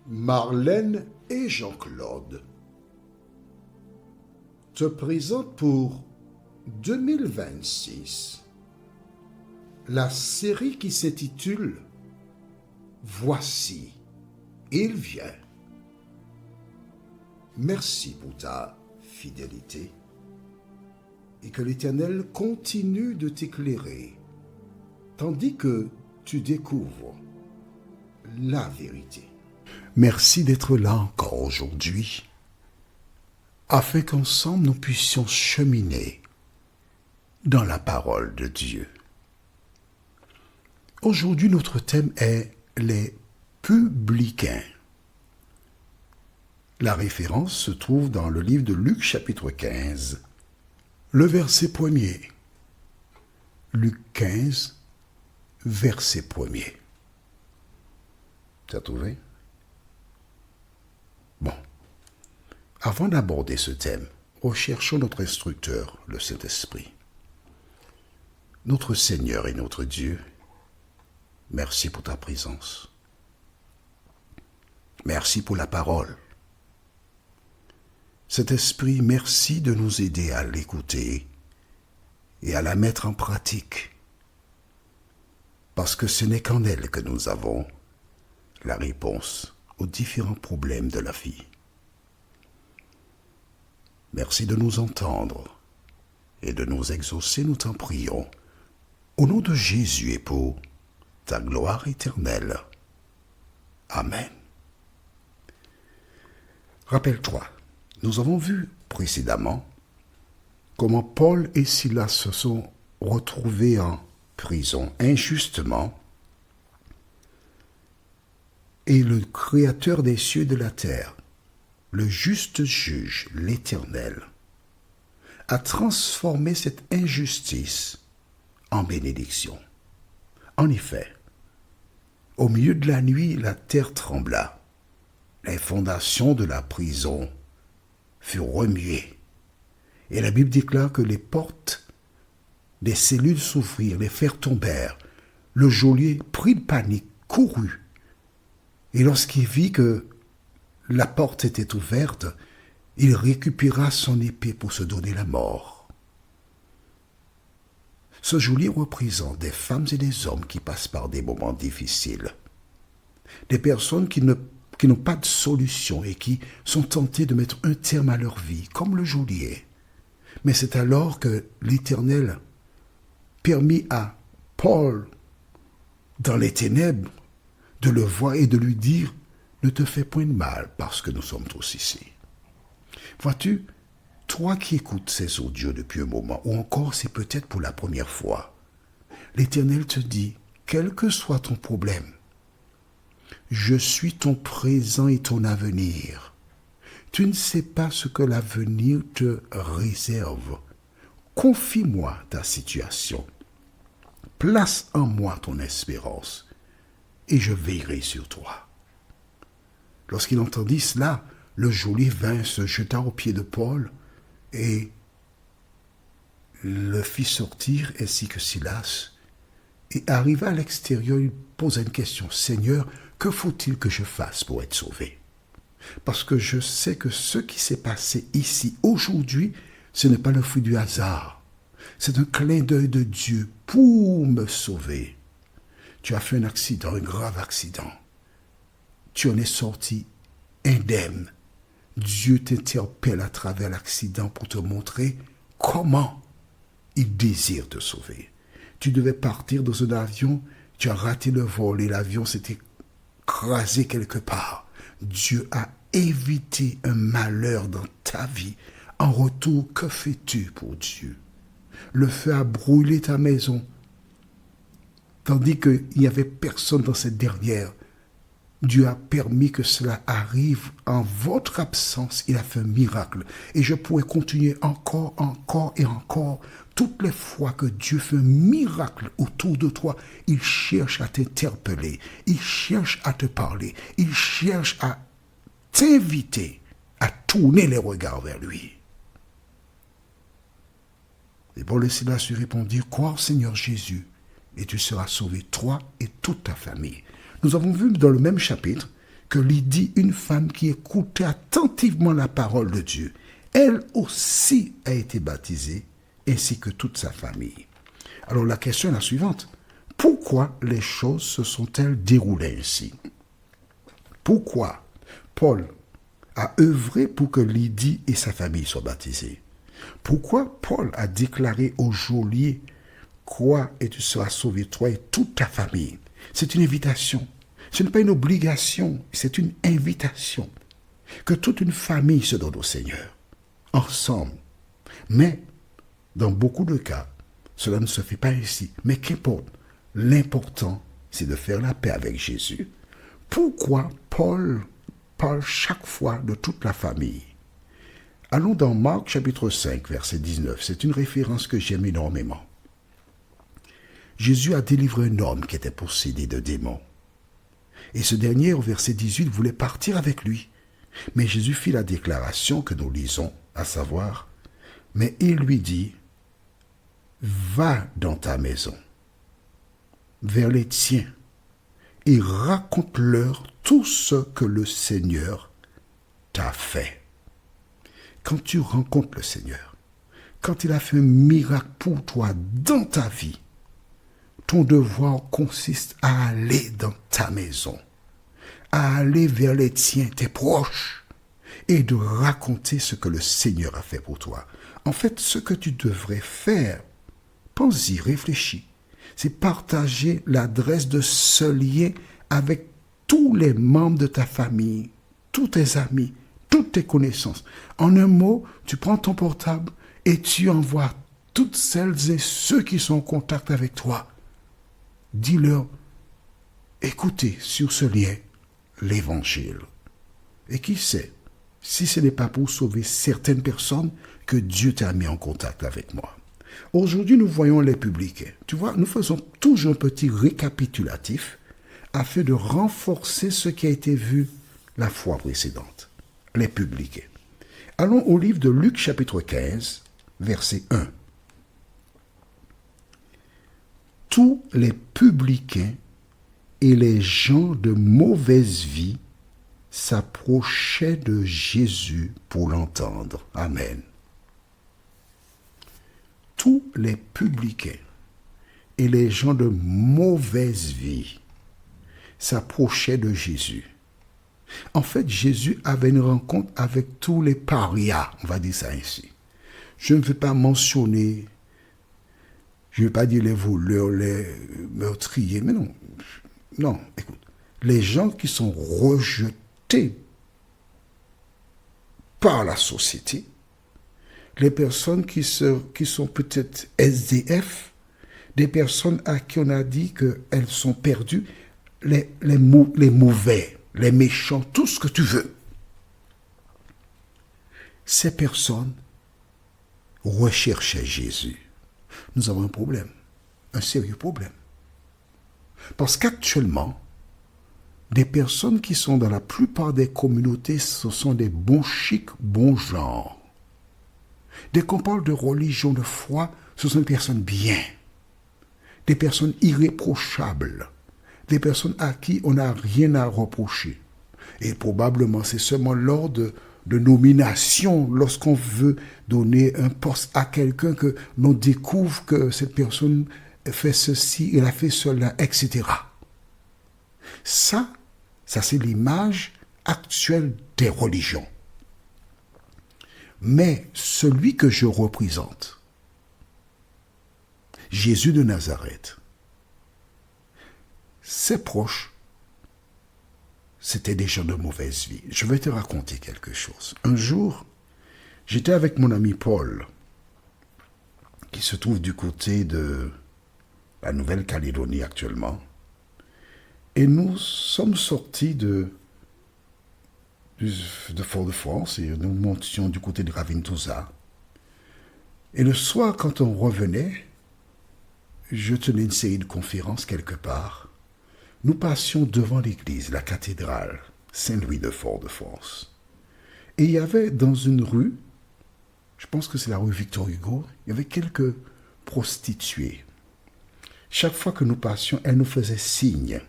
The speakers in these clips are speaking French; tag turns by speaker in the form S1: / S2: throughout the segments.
S1: Marlène et Jean-Claude te présentent pour 2026 la série qui s'intitule « Voici, il vient ». Merci pour ta fidélité et que l'Éternel continue de t'éclairer tandis que tu découvres la vérité. Merci d'être là encore aujourd'hui, afin qu'ensemble nous puissions cheminer dans la parole de Dieu. Aujourd'hui, notre thème est les publicains. La référence se trouve dans le livre de Luc chapitre 15, le verset 1er. Luc 15, verset 1er. Tu as trouvé? Bon. Avant d'aborder ce thème, recherchons notre instructeur, le Saint-Esprit. Notre Seigneur et notre Dieu, merci pour ta présence. Merci pour la parole. Cet esprit, merci de nous aider à l'écouter et à la mettre en pratique, parce que ce n'est qu'en elle que nous avons la réponse aux différents problèmes de la vie. Merci de nous entendre et de nous exaucer, nous t'en prions, au nom de Jésus et pour ta gloire éternelle. Amen. Rappelle-toi, nous avons vu précédemment comment Paul et Silas se sont retrouvés en prison injustement et le Créateur des cieux et de la terre, le juste juge, l'Éternel, a transformé cette injustice en bénédiction. En effet, au milieu de la nuit, la terre trembla, les fondations de la prison furent remuées, et la Bible déclare que les portes des cellules s'ouvrirent, les fers tombèrent. Le geôlier, pris de panique, courut, et lorsqu'il vit que la porte était ouverte, il récupéra son épée pour se donner la mort. Ce geôlier représente des femmes et des hommes qui passent par des moments difficiles, des personnes qui n'ont pas de solution et qui sont tentées de mettre un terme à leur vie, comme le geôlier. Mais c'est alors que l'Éternel permit à Paul, dans les ténèbres, de le voir et de lui dire « Ne te fais point de mal parce que nous sommes tous ici. » Vois-tu, toi qui écoutes ces audios depuis un moment, ou encore c'est peut-être pour la première fois, l'Éternel te dit « Quel que soit ton problème, je suis ton présent et ton avenir. Tu ne sais pas ce que l'avenir te réserve. Confie-moi ta situation. Place en moi ton espérance et je veillerai sur toi. » Lorsqu'il entendit cela, le geôlier vint, se jeta aux pieds de Paul et le fit sortir ainsi que Silas. Et arrivé à l'extérieur, il posa une question. « Seigneur, que faut-il que je fasse pour être sauvé? Parce que je sais que ce qui s'est passé ici, aujourd'hui, ce n'est pas le fruit du hasard. C'est un clin d'œil de Dieu pour me sauver. Tu as fait un accident, un grave accident. Tu en es sorti indemne. Dieu t'interpelle à travers l'accident pour te montrer comment il désire te sauver. Tu devais partir dans un avion, tu as raté le vol et l'avion s'est écrasé quelque part. Dieu a évité un malheur dans ta vie. En retour, que fais-tu pour Dieu? Le feu a brûlé ta maison, tandis qu'il n'y avait personne dans cette dernière. Dieu a permis que cela arrive en votre absence. Il a fait un miracle. Et je pourrais continuer encore et encore. Toutes les fois que Dieu fait un miracle autour de toi, il cherche à t'interpeller. Il cherche à te parler. Il cherche à t'inviter à tourner les regards vers lui. Et Paul et Silas lui répondirent, « Crois au Seigneur Jésus, et tu seras sauvé, toi et toute ta famille. » Nous avons vu dans le même chapitre que Lydie, une femme qui écoutait attentivement la parole de Dieu, elle aussi a été baptisée, ainsi que toute sa famille. Alors la question est la suivante. Pourquoi les choses se sont-elles déroulées ainsi? Pourquoi Paul a œuvré pour que Lydie et sa famille soient baptisées? Pourquoi Paul a déclaré au geôlier « Crois et tu seras sauvé, toi et toute ta famille ». C'est une invitation. Ce n'est pas une obligation, c'est une invitation. Que toute une famille se donne au Seigneur, ensemble. Mais, dans beaucoup de cas, cela ne se fait pas ainsi. Mais qu'importe, l'important, c'est de faire la paix avec Jésus. Pourquoi Paul parle chaque fois de toute la famille? Allons dans Marc chapitre 5, verset 19. C'est une référence que j'aime énormément. Jésus a délivré un homme qui était possédé de démons. Et ce dernier, au verset 18, voulait partir avec lui. Mais Jésus fit la déclaration que nous lisons, à savoir, « Mais il lui dit, va dans ta maison, vers les tiens, et raconte-leur tout ce que le Seigneur t'a fait. » Quand tu rencontres le Seigneur, quand il a fait un miracle pour toi dans ta vie, ton devoir consiste à aller dans ta maison, à aller vers les tiens, tes proches, et de raconter ce que le Seigneur a fait pour toi. En fait, ce que tu devrais faire, pense-y, réfléchis, c'est partager l'adresse de ce lien avec tous les membres de ta famille, tous tes amis, toutes tes connaissances. En un mot, tu prends ton portable et tu envoies toutes celles et ceux qui sont en contact avec toi. Dis-leur, écoutez sur ce lien l'Évangile. Et qui sait, si ce n'est pas pour sauver certaines personnes que Dieu t'a mis en contact avec moi. Aujourd'hui, nous voyons les publicains. Tu vois, nous faisons toujours un petit récapitulatif afin de renforcer ce qui a été vu la fois précédente. Les publicains. Allons au livre de Luc chapitre 15, verset 1. Tous les publicains et les gens de mauvaise vie s'approchaient de Jésus pour l'entendre. Amen. Tous les publicains et les gens de mauvaise vie s'approchaient de Jésus. En fait, Jésus avait une rencontre avec tous les parias, on va dire ça ainsi. Je ne vais pas mentionner, je ne vais pas dire les voleurs, les meurtriers, mais non. Non, écoute, les gens qui sont rejetés par la société, les personnes qui sont peut-être SDF, des personnes à qui on a dit qu'elles sont perdues, les mauvais, les méchants, tout ce que tu veux. Ces personnes recherchaient Jésus. Nous avons un problème, un sérieux problème. Parce qu'actuellement, des personnes qui sont dans la plupart des communautés, ce sont des bons chics, bons genres. Dès qu'on parle de religion, de foi, ce sont des personnes bien, des personnes irréprochables, des personnes à qui on n'a rien à reprocher. Et probablement, c'est seulement lors de nomination, lorsqu'on veut donner un poste à quelqu'un, que l'on découvre que cette personne fait ceci, elle a fait cela, etc. Ça c'est l'image actuelle des religions. Mais celui que je représente, Jésus de Nazareth, ses proches, c'était des gens de mauvaise vie. Je vais te raconter quelque chose. Un jour, j'étais avec mon ami Paul, qui se trouve du côté de la Nouvelle-Calédonie actuellement, et nous sommes sortis de Fort-de-France et nous montions du côté de Raventousa. Et le soir, quand on revenait, je tenais une série de conférences quelque part. Nous passions devant l'église, la cathédrale Saint-Louis de Fort-de-France. Et il y avait dans une rue, je pense que c'est la rue Victor Hugo, il y avait quelques prostituées. Chaque fois que nous passions, elles nous faisaient signe.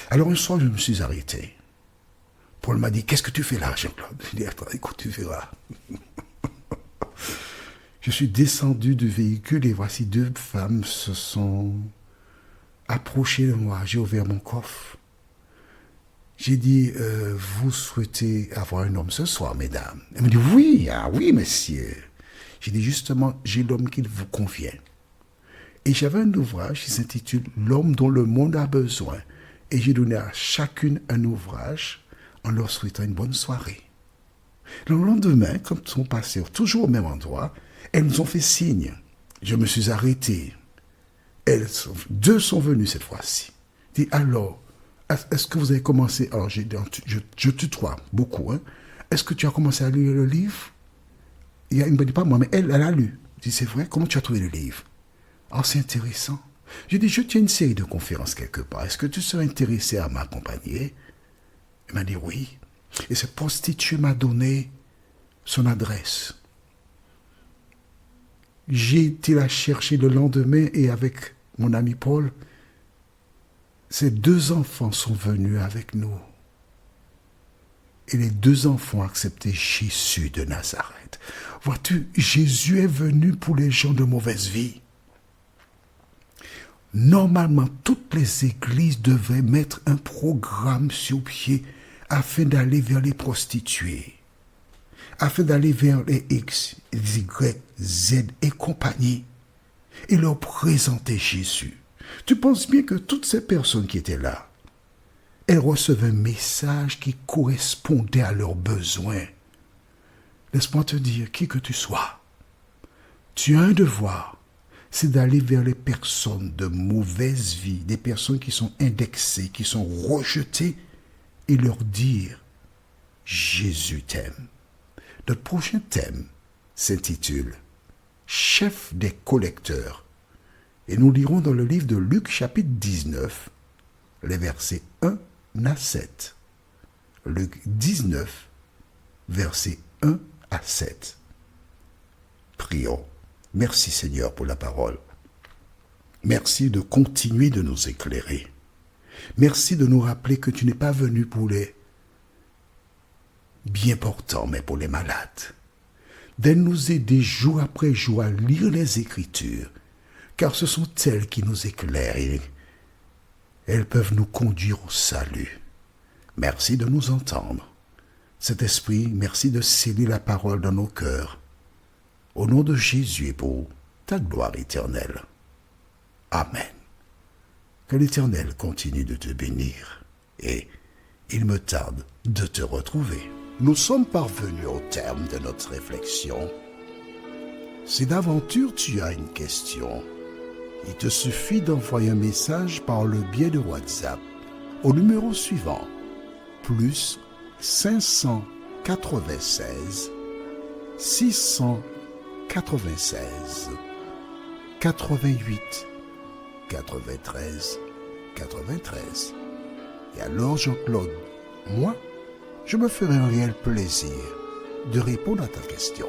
S1: Alors un soir, je me suis arrêté. Paul m'a dit, qu'est-ce que tu fais là, Jean-Claude? J'ai dit, attends, écoute, tu verras. Je suis descendu du véhicule et voici deux femmes se sont approchées de moi. J'ai ouvert mon coffre. J'ai dit, vous souhaitez avoir un homme ce soir, mesdames? Elle m'a dit, oui, ah oui, monsieur. J'ai dit, justement, j'ai l'homme qui vous convient. Et j'avais un ouvrage qui s'intitule L'homme dont le monde a besoin. Et j'ai donné à chacune un ouvrage en leur souhaitant une bonne soirée. Le lendemain, quand ils sont passés toujours au même endroit, elles nous ont fait signe. Je me suis arrêté. Deux sont venues cette fois-ci. Je dis, alors, est-ce que vous avez commencé... Alors, je tutoie beaucoup. Hein. Est-ce que tu as commencé à lire le livre? Il ne me dit pas moi, mais elle a lu. Je dis, c'est vrai, comment tu as trouvé le livre? Oh, c'est intéressant. Je dis, je tiens une série de conférences quelque part. Est-ce que tu serais intéressé à m'accompagner? Elle m'a dit oui. Et ce prostituée m'a donné son adresse. J'ai été la chercher le lendemain et avec mon ami Paul, ces deux enfants sont venus avec nous. Et les deux enfants ont accepté Jésus de Nazareth. Vois-tu, Jésus est venu pour les gens de mauvaise vie. Normalement, toutes les églises devraient mettre un programme sur pied afin d'aller vers les prostituées, afin d'aller vers les X, Y, Z et compagnie, et leur présenter Jésus. Tu penses bien que toutes ces personnes qui étaient là, elles recevaient un message qui correspondait à leurs besoins. Laisse-moi te dire, qui que tu sois, tu as un devoir, c'est d'aller vers les personnes de mauvaise vie, des personnes qui sont indexées, qui sont rejetées, et leur dire « Jésus t'aime ». Notre prochain thème s'intitule « Chef des collecteurs ». Et nous lirons dans le livre de Luc chapitre 19, les versets 1 à 7. Luc 19, versets 1 à 7. Prions. Merci Seigneur pour la parole. Merci de continuer de nous éclairer. Merci de nous rappeler que tu n'es pas venu pour les bien portants, mais pour les malades. De nous aider jour après jour à lire les Écritures, car ce sont elles qui nous éclairent et elles peuvent nous conduire au salut. Merci de nous entendre. Cet esprit, merci de sceller la parole dans nos cœurs. Au nom de Jésus et pour ta gloire éternelle. Amen. Que l'Éternel continue de te bénir et il me tarde de te retrouver. Nous sommes parvenus au terme de notre réflexion. Si d'aventure tu as une question, il te suffit d'envoyer un message par le biais de WhatsApp au numéro suivant, plus 596 696 88 93 93. Et alors Jean-Claude, moi, je me ferai un réel plaisir de répondre à ta question.